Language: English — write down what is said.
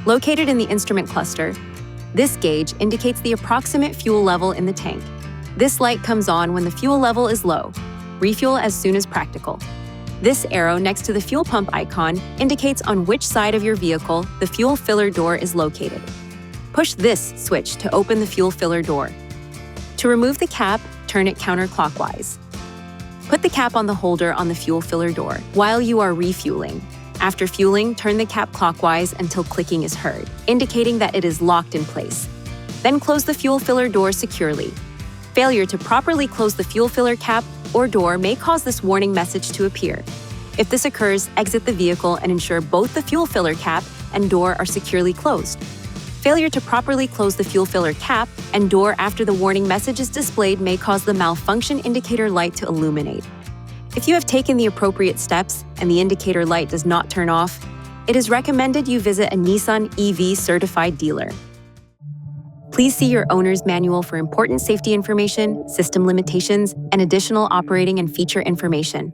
Located in the instrument cluster, this gauge indicates the approximate fuel level in the tank. This light comes on when the fuel level is low. Refuel as soon as practical. This arrow next to the fuel pump icon indicates on which side of your vehicle the fuel filler door is located. Push this switch to open the fuel filler door. To remove the cap, turn it counterclockwise. Put the cap on the holder on the fuel filler door while you are refueling. After fueling, turn the cap clockwise until clicking is heard, indicating that it is locked in place. Then close the fuel filler door securely. Failure to properly close the fuel filler cap or door may cause this warning message to appear. If this occurs, exit the vehicle and ensure both the fuel filler cap and door are securely closed. Failure to properly close the fuel filler cap and door after the warning message is displayed may cause the malfunction indicator light to illuminate. If you have taken the appropriate steps and the indicator light does not turn off, it is recommended you visit a Nissan EV certified dealer. Please see your owner's manual for important safety information, system limitations, and additional operating and feature information.